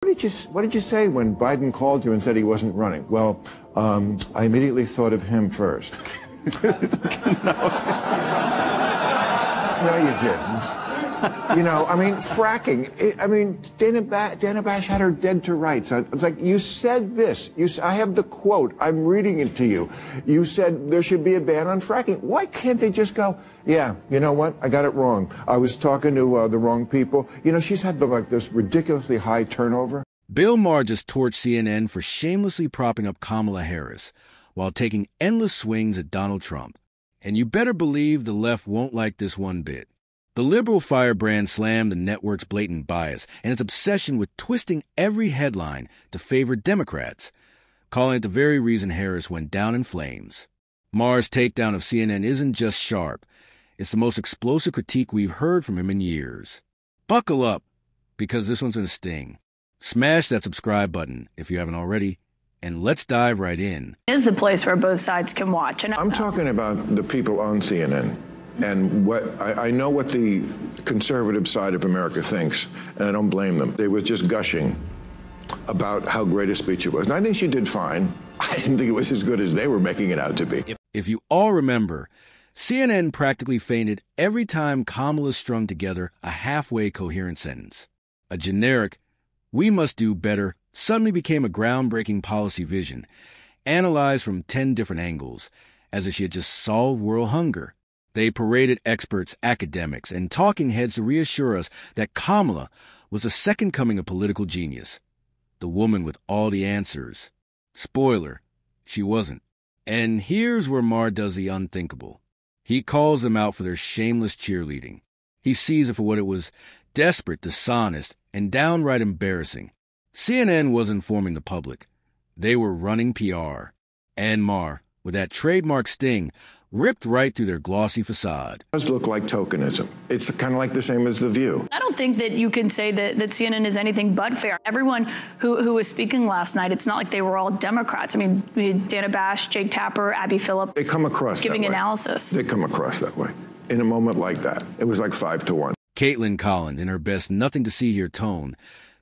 What did you say when Biden called you and said he wasn't running? Well, I immediately thought of him first. No, you didn't. You know, I mean, fracking. Dana Bash had her dead to rights. It's like, you said this. I have the quote. I'm reading it to you. You said there should be a ban on fracking. Why can't they just go, yeah, you know what? I got it wrong. I was talking to the wrong people. You know, she's had this ridiculously high turnover. Bill Maher just torched CNN for shamelessly propping up Kamala Harris while taking endless swings at Donald Trump. And you better believe the left won't like this one bit. The liberal firebrand slammed the network's blatant bias and its obsession with twisting every headline to favor Democrats, calling it the very reason Harris went down in flames. Maher's takedown of CNN isn't just sharp. It's the most explosive critique we've heard from him in years. Buckle up, because this one's going to sting. Smash that subscribe button if you haven't already, and let's dive right in. Is the place where both sides can watch. And I'm talking about the people on CNN. And what I know what the conservative side of America thinks, and I don't blame them. They were just gushing about how great a speech it was. And I think she did fine. I didn't think it was as good as they were making it out to be. If you all remember, CNN practically fainted every time Kamala strung together a halfway coherent sentence. A generic, "we must do better," suddenly became a groundbreaking policy vision, analyzed from 10 different angles, as if she had just solved world hunger. They paraded experts, academics, and talking heads to reassure us that Kamala was the second coming of political genius, the woman with all the answers. Spoiler, she wasn't. And here's where Maher does the unthinkable. He calls them out for their shameless cheerleading. He sees it for what it was: desperate, dishonest, and downright embarrassing. CNN wasn't informing the public. They were running PR. And Maher, with that trademark sting, ripped right through their glossy facade. It does look like tokenism. It's kind of like the same as The View. I don't think that you can say that CNN is anything but fair. Everyone who was speaking last night, it's not like they were all Democrats. I mean, we had Dana Bash, Jake Tapper, Abby Phillip. They come across giving that way. Analysis. They come across that way. In a moment like that, it was like 5-1. Caitlin Collins, in her best nothing-to-see-here tone,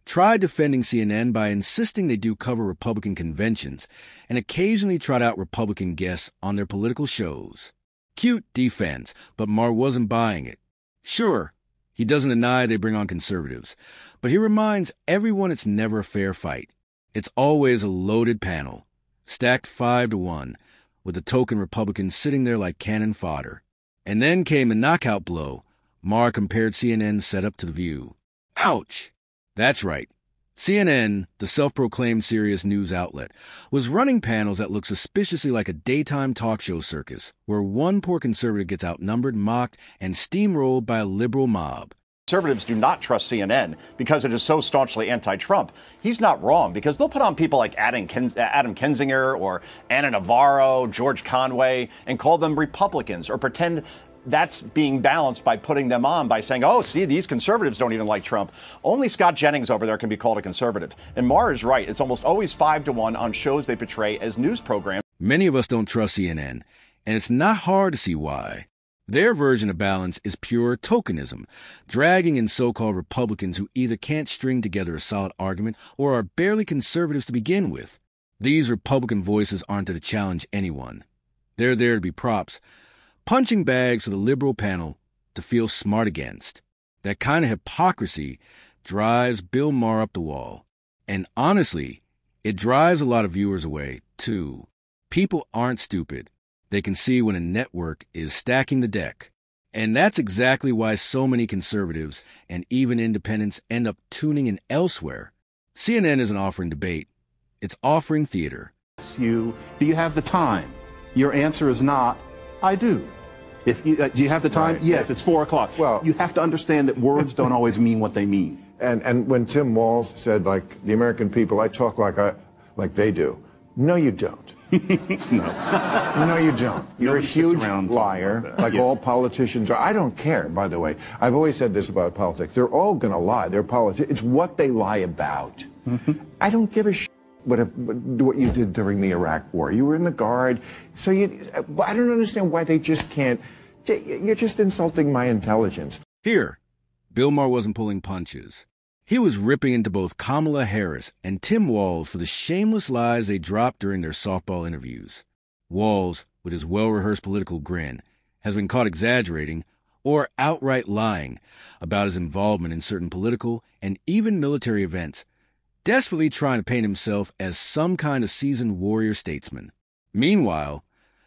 tried defending CNN by insisting they do cover Republican conventions and occasionally trot out Republican guests on their political shows. Cute defense, but Maher wasn't buying it. Sure, he doesn't deny they bring on conservatives, but he reminds everyone it's never a fair fight. It's always a loaded panel, stacked 5-1, with the token Republicans sitting there like cannon fodder. And then came the knockout blow. Maher compared CNN's setup to The View. Ouch! That's right. CNN, the self-proclaimed serious news outlet, was running panels that looked suspiciously like a daytime talk show circus, where one poor conservative gets outnumbered, mocked, and steamrolled by a liberal mob. Conservatives do not trust CNN because it is so staunchly anti-Trump. He's not wrong, because they'll put on people like Adam Kinzinger or Anna Navarro, George Conway, and call them Republicans, or pretend that's being balanced by putting them on by saying, oh, see, these conservatives don't even like Trump. Only Scott Jennings over there can be called a conservative. And Maher is right. It's almost always 5-1 on shows they portray as news programs. Many of us don't trust CNN, and it's not hard to see why. Their version of balance is pure tokenism, dragging in so-called Republicans who either can't string together a solid argument or are barely conservatives to begin with. These Republican voices aren't there to challenge anyone. They're there to be props, punching bags for the liberal panel to feel smart against. That kind of hypocrisy drives Bill Maher up the wall. And honestly, it drives a lot of viewers away, too. People aren't stupid. They can see when a network is stacking the deck. And that's exactly why so many conservatives and even independents end up tuning in elsewhere. CNN isn't offering debate. It's offering theater. Do you have the time? Your answer is not, I do. Do you have the time? Right. Yes, it's 4 o'clock. Well, you have to understand that words don't always mean what they mean. And when Tim Walz said, like, the American people, I talk like they do. No, you don't. No. No, you don't. You're a huge liar, like all politicians are. I don't care, by the way. I've always said this about politics. They're all going to lie. They're politics. It's what they lie about. I don't give a shit what you did during the Iraq War. You were in the Guard. So I don't understand why they just can't. You're just insulting my intelligence. Here, Bill Maher wasn't pulling punches. He was ripping into both Kamala Harris and Tim Walz for the shameless lies they dropped during their softball interviews. Walz, with his well-rehearsed political grin, has been caught exaggerating or outright lying about his involvement in certain political and even military events, desperately trying to paint himself as some kind of seasoned warrior statesman. Meanwhile,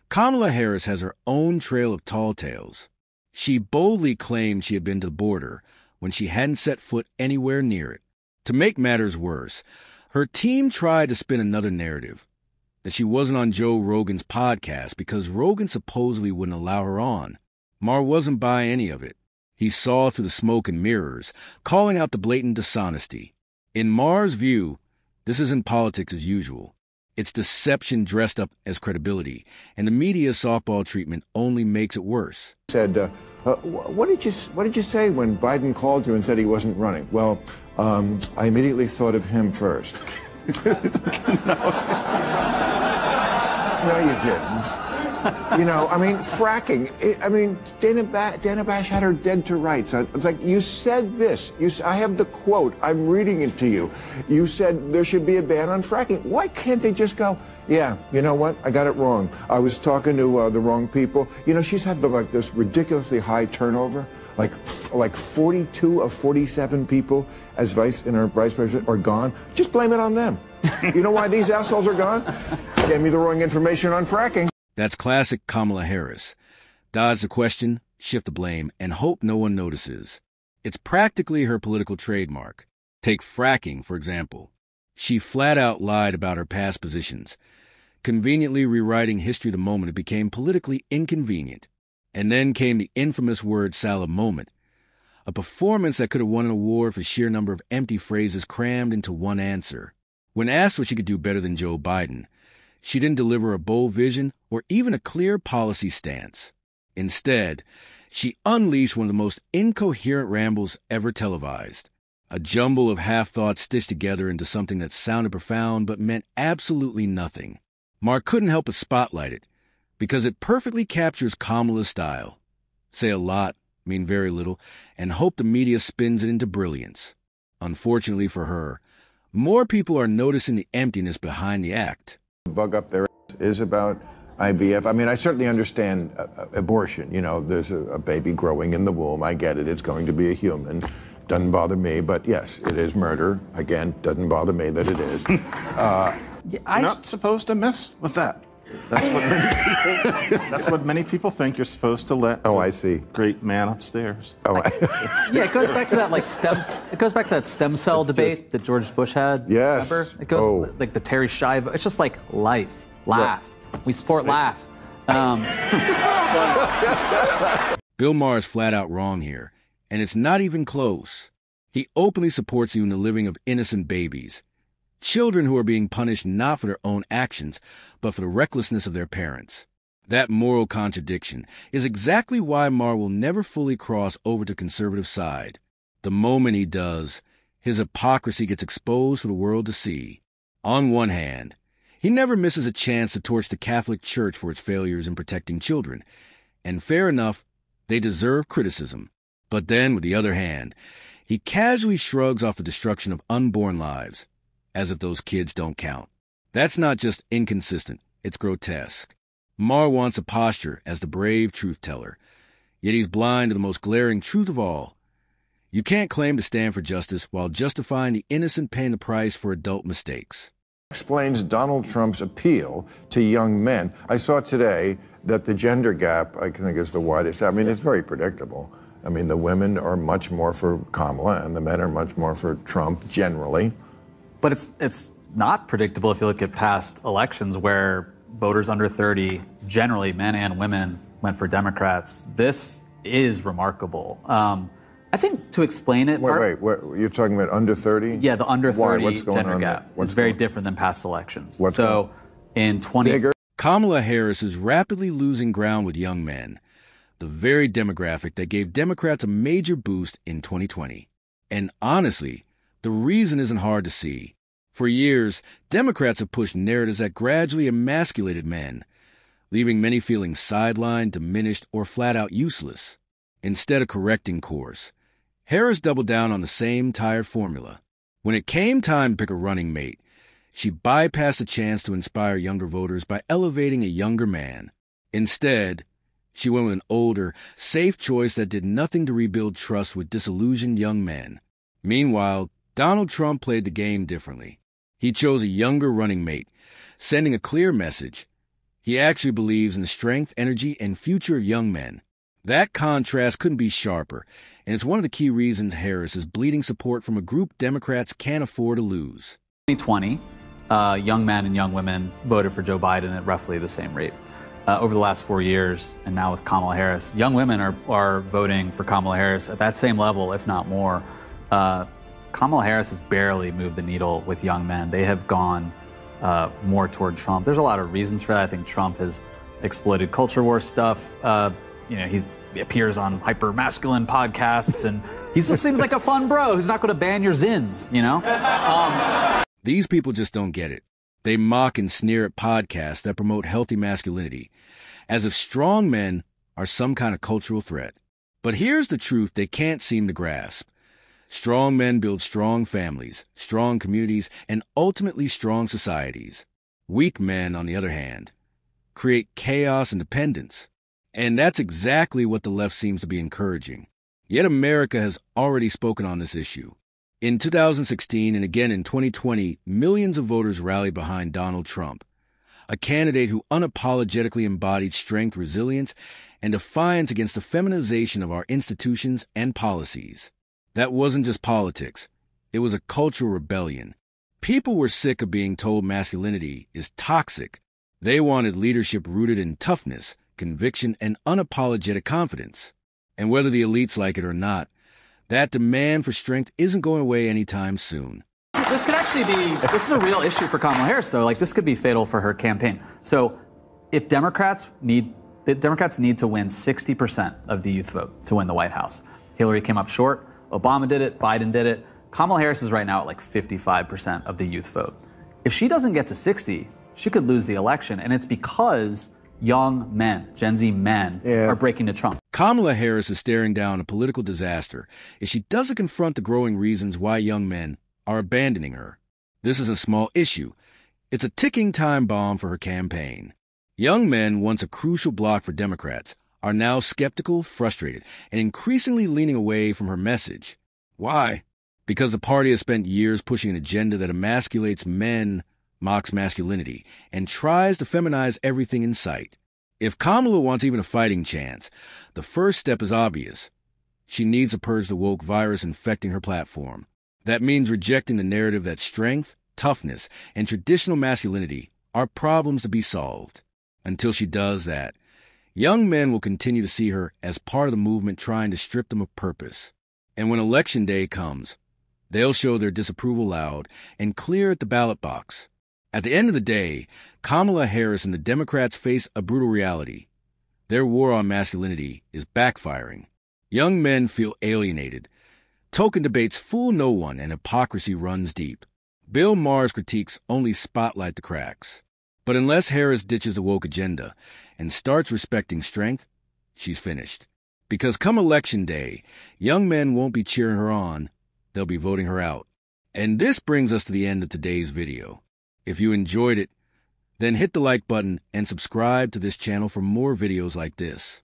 Kamala Harris has her own trail of tall tales. She boldly claimed she had been to the border when she hadn't set foot anywhere near it. To make matters worse, her team tried to spin another narrative, that she wasn't on Joe Rogan's podcast because Rogan supposedly wouldn't allow her on. Maher wasn't buying any of it. He saw through the smoke and mirrors, calling out the blatant dishonesty. In Maher's view, this isn't politics as usual. It's deception dressed up as credibility, and the media's softball treatment only makes it worse. Said, what did you say when Biden called you and said he wasn't running? Well, I immediately thought of him first. No, you didn't. You know, I mean, fracking. Dana Bash had her dead to rights. It's like, you said this. I have the quote. I'm reading it to you. You said there should be a ban on fracking. Why can't they just go, yeah, you know what? I got it wrong. I was talking to the wrong people. You know, she's had this ridiculously high turnover. Like 42 of 47 people as vice president are gone. Just blame it on them. You know why these assholes are gone? Gave me the wrong information on fracking. That's classic Kamala Harris. Dodge the question, shift the blame, and hope no one notices. It's practically her political trademark. Take fracking, for example. She flat out lied about her past positions, conveniently rewriting history the moment it became politically inconvenient. And then came the infamous word salad moment, a performance that could have won an award for sheer number of empty phrases crammed into one answer. When asked what she could do better than Joe Biden, she didn't deliver a bold vision or even a clear policy stance. Instead, she unleashed one of the most incoherent rambles ever televised, a jumble of half-thoughts stitched together into something that sounded profound but meant absolutely nothing. Maher couldn't help but spotlight it, because it perfectly captures Kamala's style. Say a lot, mean very little, and hope the media spins it into brilliance. Unfortunately for her, more people are noticing the emptiness behind the act. The bug up there is about IVF. I mean, I certainly understand abortion. You know, there's a baby growing in the womb. I get it. It's going to be a human. Doesn't bother me. But yes, it is murder. Again, doesn't bother me that it is. You're not supposed to mess with that. That's what many people think. You're supposed to let. Oh, I see. Great man upstairs. Oh, yeah, it goes back to that It goes back to that stem cell debate that George Bush had. Yes. Remember? It goes like the Terry Schiavo. It's just like life, laugh. Right. We support laugh. Bill Maher is flat out wrong here, and it's not even close. He openly supports you in the living of innocent babies. Children who are being punished not for their own actions, but for the recklessness of their parents. That moral contradiction is exactly why Maher will never fully cross over to the conservative side. The moment he does, his hypocrisy gets exposed for the world to see. On one hand, he never misses a chance to torch the Catholic Church for its failures in protecting children, and fair enough, they deserve criticism. But then, with the other hand, he casually shrugs off the destruction of unborn lives, as if those kids don't count. That's not just inconsistent, it's grotesque. Maher wants a posture as the brave truth-teller, yet he's blind to the most glaring truth of all. You can't claim to stand for justice while justifying the innocent paying the price for adult mistakes. Explains Donald Trump's appeal to young men. I saw today that the gender gap, I think, is the widest. I mean, it's very predictable. I mean, the women are much more for Kamala, and the men are much more for Trump, generally. But it's not predictable if you look at past elections where voters under 30, generally men and women, went for Democrats. This is remarkable. I think to explain it... Wait, you're talking about under 30? Yeah, the under 30 What's going gender on gap is very different than past elections. In 20... Kamala Harris is rapidly losing ground with young men, the very demographic that gave Democrats a major boost in 2020. And honestly, the reason isn't hard to see. For years, Democrats have pushed narratives that gradually emasculated men, leaving many feeling sidelined, diminished, or flat out useless. Instead of correcting course, Harris doubled down on the same tired formula. When it came time to pick a running mate, she bypassed the chance to inspire younger voters by elevating a younger man. Instead, she went with an older, safe choice that did nothing to rebuild trust with disillusioned young men. Meanwhile, Donald Trump played the game differently. He chose a younger running mate, sending a clear message. He actually believes in the strength, energy, and future of young men. That contrast couldn't be sharper, and it's one of the key reasons Harris is bleeding support from a group Democrats can't afford to lose. 2020, young men and young women voted for Joe Biden at roughly the same rate. Over the last 4 years, and now with Kamala Harris, young women are voting for Kamala Harris at that same level, if not more. Kamala Harris has barely moved the needle with young men. They have gone more toward Trump. There's a lot of reasons for that. I think Trump has exploited culture war stuff. He appears on hyper-masculine podcasts, and he just seems like a fun bro who's not going to ban your zins, you know? These people just don't get it. They mock and sneer at podcasts that promote healthy masculinity, as if strong men are some kind of cultural threat. But here's the truth they can't seem to grasp. Strong men build strong families, strong communities, and ultimately strong societies. Weak men, on the other hand, create chaos and dependence. And that's exactly what the left seems to be encouraging. Yet America has already spoken on this issue. In 2016 and again in 2020, millions of voters rallied behind Donald Trump, a candidate who unapologetically embodied strength, resilience, and defiance against the feminization of our institutions and policies. That wasn't just politics. It was a cultural rebellion. People were sick of being told masculinity is toxic. They wanted leadership rooted in toughness, conviction, and unapologetic confidence. And whether the elites like it or not, that demand for strength isn't going away anytime soon. This could actually be, this is a real issue for Kamala Harris, though. Like, this could be fatal for her campaign. So if Democrats need to win 60% of the youth vote to win the White House. Hillary came up short. Obama did it. Biden did it. Kamala Harris is right now at like 55% of the youth vote. If she doesn't get to 60, she could lose the election. And it's because young men, Gen Z men, are breaking to Trump. Kamala Harris is staring down a political disaster if she doesn't confront the growing reasons why young men are abandoning her. This is a small issue. It's a ticking time bomb for her campaign. Young men, once a crucial bloc for Democrats, are now skeptical, frustrated, and increasingly leaning away from her message. Why? Because the party has spent years pushing an agenda that emasculates men, mocks masculinity, and tries to feminize everything in sight. If Kamala wants even a fighting chance, the first step is obvious. She needs to purge the woke virus infecting her platform. That means rejecting the narrative that strength, toughness, and traditional masculinity are problems to be solved. Until she does that, young men will continue to see her as part of the movement trying to strip them of purpose. And when Election Day comes, they'll show their disapproval loud and clear at the ballot box. At the end of the day, Kamala Harris and the Democrats face a brutal reality. Their war on masculinity is backfiring. Young men feel alienated. Token debates fool no one, and hypocrisy runs deep. Bill Maher's critiques only spotlight the cracks. But unless Harris ditches the woke agenda and starts respecting strength, she's finished. Because come Election Day, young men won't be cheering her on, they'll be voting her out. And this brings us to the end of today's video. If you enjoyed it, then hit the like button and subscribe to this channel for more videos like this.